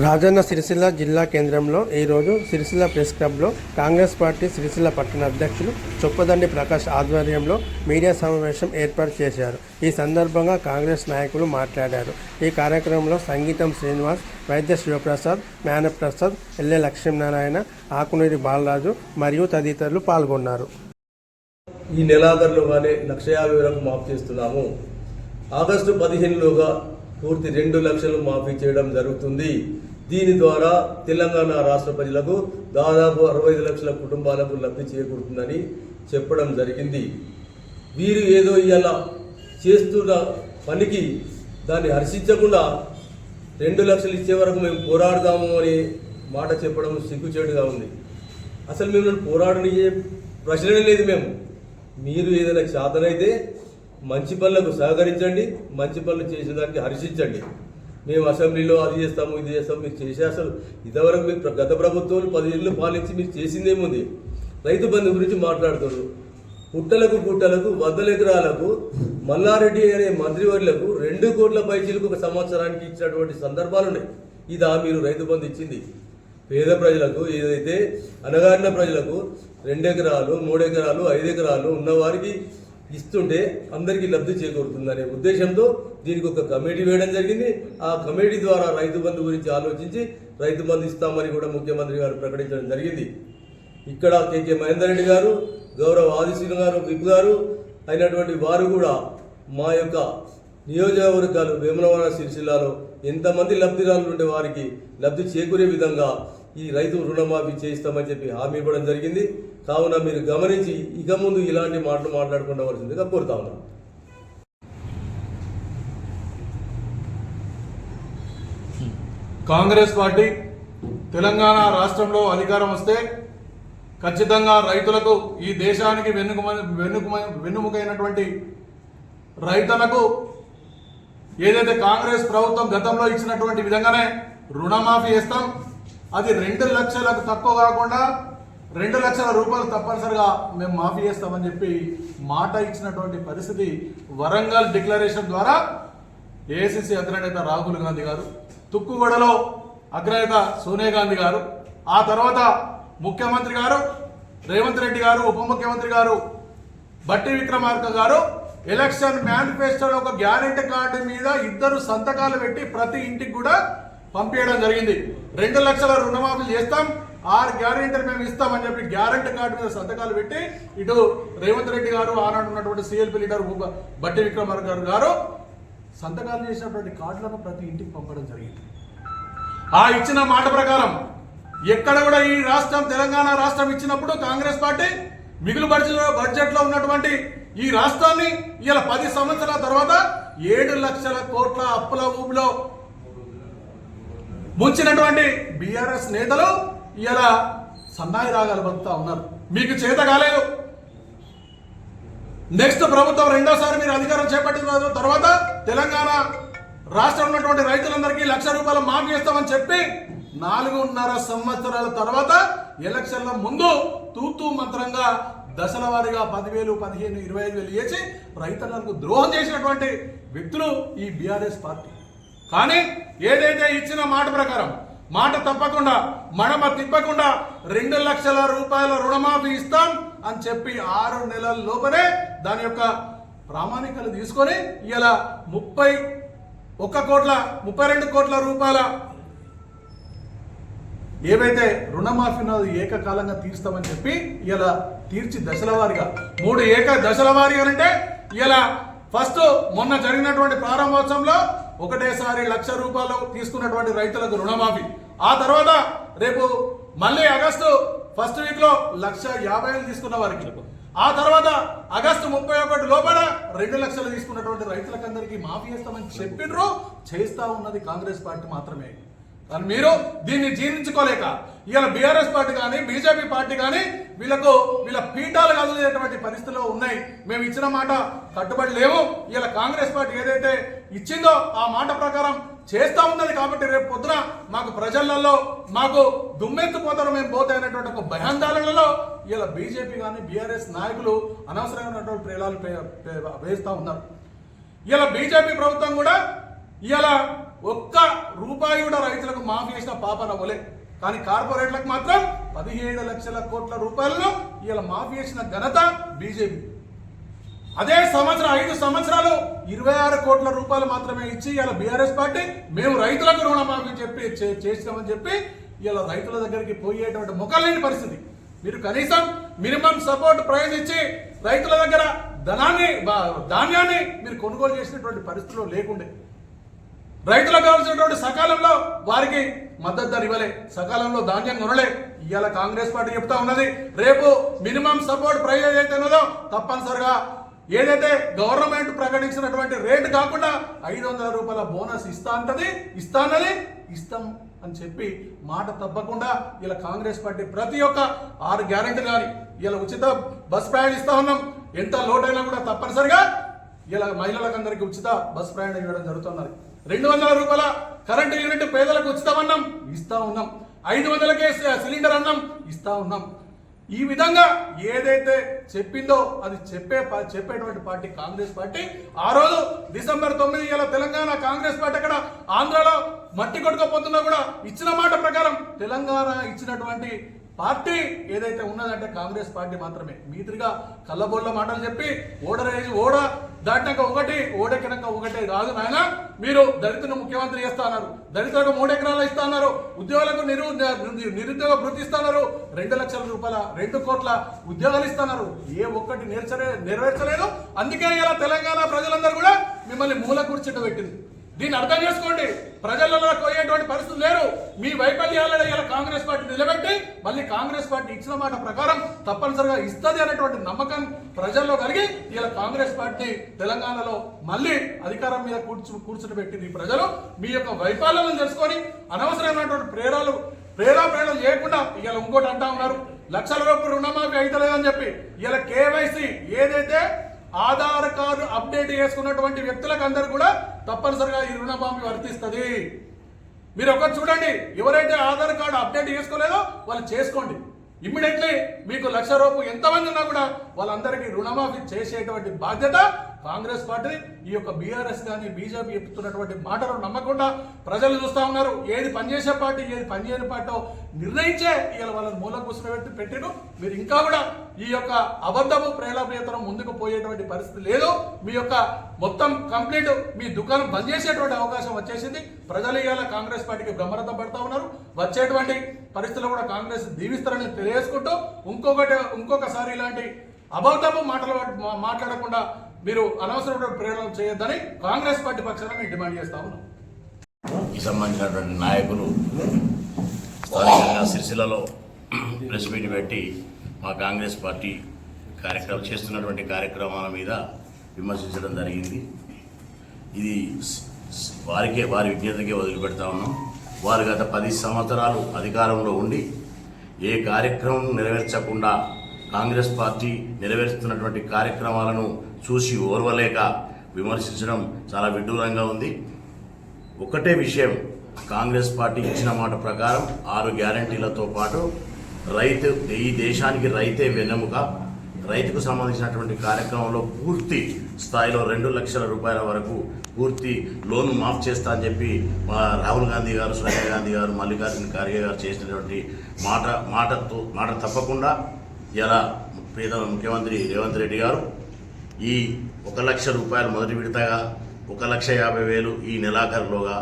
రాజన్న సిరిసిల్ల జిల్లా కేంద్రంలో ఈరోజు సిరిసిల్ల ప్రెస్ క్లబ్లో కాంగ్రెస్ పార్టీ సిరిసిల్ల పట్టణ అధ్యక్షులు చొప్పదండి ప్రకాష్ ఆధ్వర్యంలో మీడియా సమావేశం ఏర్పాటు చేశారు. ఈ సందర్భంగా కాంగ్రెస్ నాయకులు మాట్లాడారు. ఈ కార్యక్రమంలో సంగీతం శ్రీనివాస్, వైద్య శివప్రసాద్, జ్ఞానప్రసాద్, ఎల్లె లక్ష్మీనారాయణ, ఆకునూరి బాలరాజు మరియు తదితరులు పాల్గొన్నారు. ఈ నెలాఖరులోగానే 150,000 మాఫ్ చేస్తున్నాము. ఆగస్టు 15లోగా పూర్తి 2 లక్షలు మాఫీ చేయడం జరుగుతుంది. దీని ద్వారా తెలంగాణ రాష్ట్ర ప్రజలకు దాదాపు 65 లక్షల కుటుంబాలకు లబ్ధి చేకూరుతుందని చెప్పడం జరిగింది. వీరు ఏదో ఇలా చేస్తున్న పనికి దాన్ని హర్షించకుండా 2 లక్షలు ఇచ్చే వరకు మేము పోరాడదాము అని మాట చెప్పడం సిగ్గుచేటుగా ఉంది. అసలు మేము పోరాడనిచ్చే ప్రశ్ననే లేదు. మీరు ఏదైనా చేతనైతే మంచి పనులకు సహకరించండి, మంచి పనులు చేసేదానికి హర్షించండి. మేము అసెంబ్లీలో అది చేస్తాము, ఇది చేస్తాము, మీరు చేసే అసలు ఇంతవరకు మీరు గత ప్రభుత్వం 10 ఏళ్ళు పాలించి మీరు చేసిందేముంది? రైతు బంధు గురించి మాట్లాడుతారు. పుట్టలకు 100 ఎకరాలకు మల్లారెడ్డి అనే మంత్రివర్యులకు 2 కోట్ల పైచీలకు ఒక సంవత్సరానికి ఇచ్చినటువంటి సందర్భాలు ఉన్నాయి. ఇదా మీరు రైతు బంధు ఇచ్చింది? పేద ప్రజలకు, ఏదైతే అనగారిన ప్రజలకు 2 ఎకరాలు, 3 ఎకరాలు, 5 ఎకరాలు ఉన్నవారికి ఇస్తుంటే అందరికీ లబ్ధి చేకూరుతుందనే ఉద్దేశంతో దీనికి ఒక కమిటీ వేయడం జరిగింది. ఆ కమిటీ ద్వారా రైతు బంధు గురించి ఆలోచించి రైతు బంధు ఇస్తామని కూడా ముఖ్యమంత్రి గారు ప్రకటించడం జరిగింది. ఇక్కడ కేకే మహేందర్ రెడ్డి గారు, గౌరవ ఆదిశీలు గారు, విప్ గారు అయినటువంటి వారు కూడా మా యొక్క నియోజకవర్గాలు వేములవాడ సిరిసిల్లాలో ఎంతమంది లబ్ధిదారులు ఉంటే వారికి లబ్ధి చేకూరే విధంగా ఈ రైతు రుణమాఫీ చేయిస్తామని చెప్పి హామీ ఇవ్వడం జరిగింది. కావున మీరు గమనించి ఇక ముందు ఇలాంటి మాటలు మాట్లాడుకోవలసిందిగా కోరుతా ఉన్నాం. కాంగ్రెస్ పార్టీ తెలంగాణ రాష్ట్రంలో అధికారం వస్తే ఖచ్చితంగా రైతులకు, ఈ దేశానికి వెన్నుముకైనటువంటి రైతులకు ఏదైతే కాంగ్రెస్ ప్రభుత్వం గతంలో ఇచ్చినటువంటి విధంగానే రుణమాఫీ చేస్తాం. అది 2 లక్షలకు తక్కువ కాకుండా 2 లక్షల రూపాయలు తప్పనిసరిగా మేము మాఫీ చేస్తామని చెప్పి మాట ఇచ్చినటువంటి పరిస్థితి వరంగల్ డిక్లరేషన్ ద్వారా ఏఐసిసి అగ్రనేత రాహుల్ గాంధీ గారు, తుక్కుగూడలో అగ్రనేత సోనియా గాంధీ గారు, ఆ తర్వాత ముఖ్యమంత్రి గారు రేవంత్ రెడ్డి గారు, ఉప ముఖ్యమంత్రి గారు బట్టి విక్రమార్క గారు ఎలక్షన్ మేనిఫెస్టోలో ఒక గ్యారెంటీ కార్డు మీద 2 సంతకాలు పెట్టి ప్రతి ఇంటికి కూడా పంపించడం జరిగింది. 2 లక్షల రుణమాఫీ చేస్తాం, 6 గ్యారెంటీలు మేము ఇస్తామని చెప్పి గ్యారెంటీ కార్డు మీద సంతకాలు పెట్టి ఇటు రేవంత్ రెడ్డి గారు, ఆనాడు ఉన్నటువంటి సిఎల్పి లీడర్ బట్టి విక్రమార్క గారు సంతకాలు చేసినటువంటి కార్డులను ప్రతి ఇంటికి పంపడం జరిగింది. ఆ ఇచ్చిన మాట ప్రకారం ఎక్కడ కూడా ఈ రాష్ట్రం, తెలంగాణ రాష్ట్రం ఇచ్చినప్పుడు కాంగ్రెస్ పార్టీ మిగులు బడ్జెట్ లో ఉన్నటువంటి ఈ రాష్ట్రాన్ని ఇలా 10 సంవత్సరాల తర్వాత 7 లక్షల కోట్ల అప్పుల ఊబిలో ముంచినటువంటి బీఆర్ఎస్ నేతలు ఇలా సన్నాయి రాగాలు పలుకుతా ఉన్నారు. మీకు చేత కాలేదు. నెక్స్ట్ ప్రభుత్వం రెండోసారి మీరు అధికారం చేపట్టిన తర్వాత తెలంగాణ రాష్ట్రంలో ఉన్నటువంటి రైతులందరికీ 1 లక్ష రూపాయలు మాఫీ చేస్తామని చెప్పి 4.5 సంవత్సరాల తర్వాత ఎలక్షన్ల ముందు తూతూ మంత్రంగా దశల వారీగా 10,000, 15,000, 25,000 చేసి రైతులకు ద్రోహం చేసినటువంటి వ్యక్తులు ఈ బీఆర్ఎస్ పార్టీ. కానీ ఏదైతే ఇచ్చిన మాట ప్రకారం మాట తప్పకుండా, మడమ తిప్పకుండా 2 లక్షల రూపాయల రుణమాఫీ ఇస్తాం అని చెప్పి 6 నెలల లోపలే దాని యొక్క ప్రామాణికలు తీసుకొని ఇలా 32 కోట్ల రూపాయల ఏవైతే రుణమాఫీ ఏకకాలంగా తీర్స్తామని చెప్పి ఇలా తీర్చి దశల వారీగా 3 దశల వారీగా అంటే ఇలా ఫస్ట్ మొన్న జరిగినటువంటి ప్రారంభోత్సవంలో ఒకటేసారి 1 లక్ష రూపాయలు తీసుకున్నటువంటి రైతులకు రుణమాఫీ, ఆ తర్వాత రేపు మళ్ళీ ఆగస్టు ఫస్ట్ వీక్ లో 1,50,000 తీసుకున్న వారికి, ఆ తర్వాత ఆగస్టు 31 లోపల 2 లక్షలు తీసుకున్నటువంటి రైతులకందరికీ మాఫీ చేస్తామని చెప్పినరు. చేస్తా ఉన్నది కాంగ్రెస్ పార్టీ మాత్రమే. కానీ మీరు దీన్ని జీర్ణించుకోలేక ఇవాళ బీఆర్ఎస్ పార్టీ కానీ బీజేపీ పార్టీ కానీ వీళ్ళ పీఠాలు కదిలేటువంటి పరిస్థితుల్లో ఉన్నాయి. మేము ఇచ్చిన మాట కట్టుబడి లేవు. ఇలా కాంగ్రెస్ పార్టీ ఏదైతే ఇచ్చిందో ఆ మాట ప్రకారం చేస్తా ఉన్నది. కాబట్టి రేపు పొద్దున మాకు ప్రజలలో మాకు దుమ్మెత్తిపోతారు, మేము పోతాయనేటువంటి ఒక భయాందోళనలో ఇలా బీజేపీ కానీ బీఆర్ఎస్ నాయకులు అనవసరమైనటువంటి ప్రేలాలు వేస్తూ ఉన్నారు. ఇలా బీజేపీ ప్రభుత్వం కూడా ఇలా ఒక్క రూపాయి కూడా రైతులకు మాఫీ చేసిన పాపన పోలే. కానీ కార్పొరేట్లకు మాత్రం 17 లక్షల కోట్ల రూపాయలను ఇలా మాఫీ చేసిన ఘనత బీజేపీ. అదే సంవత్సరం 5 సంవత్సరాలు 26 కోట్ల రూపాయలు మాత్రమే ఇచ్చి ఇలా బీఆర్ఎస్ పార్టీ మేము రైతులకు రుణమాఫీ చేసినామని చెప్పి ఇలా రైతుల దగ్గరికి పోయేటువంటి ముఖం లేని పరిస్థితి. మీరు కనీసం మినిమం సపోర్ట్ ప్రైస్ ఇచ్చి రైతుల దగ్గర ధాన్యాన్ని మీరు కొనుగోలు చేసినటువంటి పరిస్థితుల్లో లేకుండే. రైతులకు కావాల్సినటువంటి సకాలంలో వారికి మద్దతు ధర ఇవ్వలే, సకాలంలో ధాన్యం కొనలే. ఇవాళ కాంగ్రెస్ పార్టీ చెప్తా ఉన్నది రేపు మినిమం సపోర్ట్ ప్రైస్ ఏదైతే ఉన్నదో తప్పనిసరిగా ఏదైతే గవర్నమెంట్ ప్రకటించినటువంటి రేటు కాకుండా 500 రూపాయల బోనస్ ఇస్తాం అని చెప్పి మాట తప్పకుండా ఇలా కాంగ్రెస్ పార్టీ ప్రతి ఒక్క 6 గ్యారెంటీలు కానీ ఇలా ఉచిత బస్ ప్రయాణం ఇస్తా ఉన్నాం. ఎంత లోటైనా కూడా తప్పనిసరిగా ఇలా మహిళలకు అందరికీ ఉచిత బస్ ప్రయాణం ఇవ్వడం జరుగుతున్నది. 200 రూపాయల కరెంటు యూనిట్ పేదలకు ఉచితమన్నం ఇస్తా ఉన్నాం. 500కే సిలిండర్ అన్నం ఇస్తా ఉన్నాం. ఈ విధంగా ఏదైతే చెప్పిందో అది చెప్పేటువంటి పార్టీ కాంగ్రెస్ పార్టీ. ఆ రోజు డిసెంబర్ 9 ఇలా తెలంగాణ కాంగ్రెస్ పార్టీ అక్కడ ఆంధ్రాలో మట్టి కొట్టుకపోతున్నా కూడా ఇచ్చిన మాట ప్రకారం తెలంగాణ ఇచ్చినటువంటి పార్టీ ఏదైతే ఉన్నదంటే కాంగ్రెస్ పార్టీ మాత్రమే. మీదిగా కళ్ళబొల్ల మాటలు చెప్పి ఓడ దాటినాక ఒకటి ఓడెక్కినాక ఒకటి రాదు నాయన. మీరు దళితులను ముఖ్యమంత్రి చేస్తా అన్నారు, దళితులకు 3 ఎకరాలు ఇస్తా అన్నారు, ఉద్యోగులకు నిరుద్యోగ భృతి ఇస్తున్నారు, 2 లక్షల రూపాయల 2 కోట్ల ఉద్యోగాలు ఇస్తున్నారు. ఏ ఒక్కటి నెరవేర్చలేదు. అందుకే ఇలా తెలంగాణ ప్రజలందరూ కూడా మిమ్మల్ని మూల కూర్చుంటూ పెట్టింది. దీన్ని అర్థం చేసుకోండి. ప్రజలలో పోయేటువంటి పరిస్థితులు లేరు. మీ వైఫల్యాలను ఇలా కాంగ్రెస్ పార్టీ నిలబెట్టి మళ్ళీ కాంగ్రెస్ పార్టీ ఇచ్చిన మాట ప్రకారం తప్పనిసరిగా ఇస్తుంది అనేటువంటి నమ్మకం ప్రజల్లో కలిగి ఇలా కాంగ్రెస్ పార్టీ తెలంగాణలో మళ్ళీ అధికారం మీద కూర్చుని పెట్టింది. ప్రజలు మీ యొక్క వైఫల్యాలను తెలుసుకొని అనవసరమైనటువంటి ప్రేరాపేరలు చేయకుండా ఇలా ఇంకోటి అంటా ఉన్నారు, లక్షల రూపాయలు రుణమాఫీ అవుతలేదని చెప్పి. ఇలా కేవైసీ ఏదైతే ఆధార్ కార్డు అప్డేట్ చేసుకున్నటువంటి వ్యక్తులకు అందరూ కూడా తప్పనిసరిగా ఈ రుణమాఫీ వర్తిస్తుంది. మీరు ఒకటి చూడండి, ఎవరైతే ఆధార్ కార్డు అప్డేట్ చేసుకోలేదో వాళ్ళు చేసుకోండి. ఇమ్మీడియట్లీ మీకు 1,00,000 రూపాయలు ఎంతమంది ఉన్నా కూడా వాళ్ళందరికీ రుణమాఫీ చేసేటువంటి బాధ్యత కాంగ్రెస్ పార్టీ. ఈ యొక్క బీఆర్ఎస్ కానీ బీజేపీ చెప్తున్నటువంటి మాటలు నమ్మకుండా ప్రజలు చూస్తా ఉన్నారు. ఏది పనిచేసే పార్టీ ఏది పనిచేయని పార్టీ నిర్ణయించే ఇవాళ వాళ్ళని మూల కూర్చోబెట్టి పెట్టిను. మీరు ఇంకా కూడా ఈ యొక్క అబద్ధము ప్రేలాపేతనం ముందుకు పోయేటువంటి పరిస్థితి లేదు. మీ యొక్క మొత్తం కంప్లీట్ మీ దుకాణం బంద్ చేసేటువంటి అవకాశం వచ్చేసింది. ప్రజలు ఇవాళ కాంగ్రెస్ పార్టీకి బ్రహ్మరథం పడతా ఉన్నారు. వచ్చేటువంటి పరిస్థితులు కూడా కాంగ్రెస్ దీవిస్తారని తెలియజేసుకుంటూ ఇంకొకసారి ఇలాంటి అబద్ధము మాట్లాడకుండా మీరు అనవసరమైన ప్రేరణ చేయొద్దని కాంగ్రెస్ పార్టీ పక్షాన మేము డిమాండ్ చేస్తా ఉన్నాం. ఈ సంబంధించినటువంటి నాయకులు స్థానికంగా సిరిసిల్లలో ప్రెస్ మీట్ పెట్టి మా కాంగ్రెస్ పార్టీ చేస్తున్నటువంటి కార్యక్రమాల మీద విమర్శించడం జరిగింది. ఇది వారి విజ్ఞతకే వదిలిపెడతా ఉన్నాం. వారు గత 10 సంవత్సరాలు అధికారంలో ఉండి ఏ కార్యక్రమం నెరవేర్చకుండా కాంగ్రెస్ పార్టీ నెరవేరుస్తున్నటువంటి కార్యక్రమాలను చూసి ఓర్వలేక విమర్శించడం చాలా విడ్డూరంగా ఉంది. ఒకటే విషయం, కాంగ్రెస్ పార్టీ ఇచ్చిన మాట ప్రకారం 6 గ్యారంటీలతో పాటు ఈ దేశానికి రైతే వెన్నెముక. రైతుకు సంబంధించినటువంటి కార్యక్రమంలో పూర్తి స్థాయిలో 2 లక్షల రూపాయల వరకు పూర్తి లోను మాఫ్ చేస్తా అని చెప్పి మా రాహుల్ గాంధీ గారు, సోనియా గాంధీ గారు, మల్లికార్జున ఖర్గే గారు చేసినటువంటి మాట తప్పకుండా ఇలా ముఖ్యమంత్రి రేవంత్ రెడ్డి గారు ఈ 1 లక్ష రూపాయలు మొదటి విడతగా 1,50,000 ఈ నెలాఖరులోగా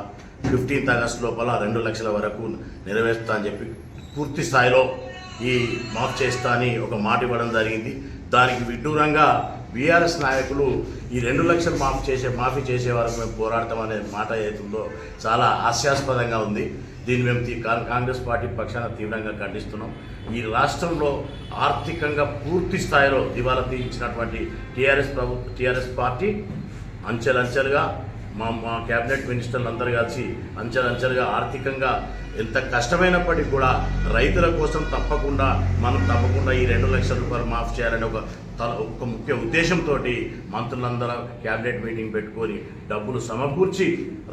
15th ఆగస్టు లోపల 2 లక్షల వరకు నెరవేరుస్తా అని చెప్పి పూర్తి స్థాయిలో ఈ మాఫ్ చేస్తా అని ఒక మాట ఇవ్వడం జరిగింది. దానికి విడ్డూరంగా బీఆర్ఎస్ నాయకులు ఈ 2 లక్షలు మాఫీ చేసే వరకు మేము పోరాడతామనే మాట ఏతుందో చాలా హాస్యాస్పదంగా ఉంది. దీన్ని మేము కాంగ్రెస్ పార్టీ పక్షాన తీవ్రంగా ఖండిస్తున్నాం. ఈ రాష్ట్రంలో ఆర్థికంగా పూర్తి స్థాయిలో దివాలా తీయించినటువంటి టీఆర్ఎస్ పార్టీ అంచెలంచెలుగా మా క్యాబినెట్ మినిస్టర్లు అందరూ కలిసి అంచెలంచెలుగా ఆర్థికంగా ఎంత కష్టమైనప్పటికీ కూడా రైతుల కోసం తప్పకుండా ఈ 2 లక్షల రూపాయలు మాఫ్ చేయాలని ఒక ముఖ్య ఉద్దేశంతో మంత్రులందరూ క్యాబినెట్ మీటింగ్ పెట్టుకొని డబ్బులు సమకూర్చి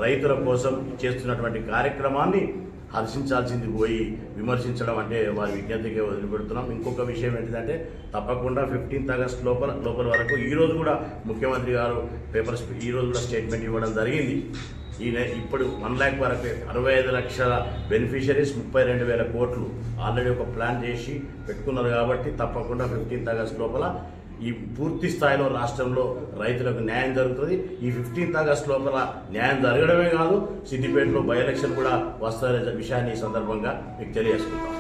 రైతుల కోసం చేస్తున్నటువంటి కార్యక్రమాన్ని హర్షించాల్సింది పోయి విమర్శించడం అంటే వారి విజ్ఞతకే వదిలిపెడుతున్నాం. ఇంకొక విషయం ఏంటంటే తప్పకుండా 15th ఆగస్టు లోపల వరకు ఈరోజు కూడా ముఖ్యమంత్రి గారు ఈరోజు కూడా స్టేట్మెంట్ ఇవ్వడం జరిగింది. ఇప్పుడు 1 lakh వరకు 65 లక్షల బెనిఫిషరీస్ 32,000 కోట్లు ఆల్రెడీ ఒక ప్లాన్ చేసి పెట్టుకున్నారు. కాబట్టి తప్పకుండా 15th ఆగస్ట్ లోపల ఈ పూర్తి స్థాయిలో రాష్ట్రంలో రైతులకు న్యాయం జరుగుతుంది. ఈ 15th ఆగస్ట్ లోపల న్యాయం జరగడమే కాదు, సిద్దిపేటలో బై ఎలక్షన్ కూడా వస్తారనే విషయాన్ని ఈ సందర్భంగా మీకు తెలియజేసుకుంటాం.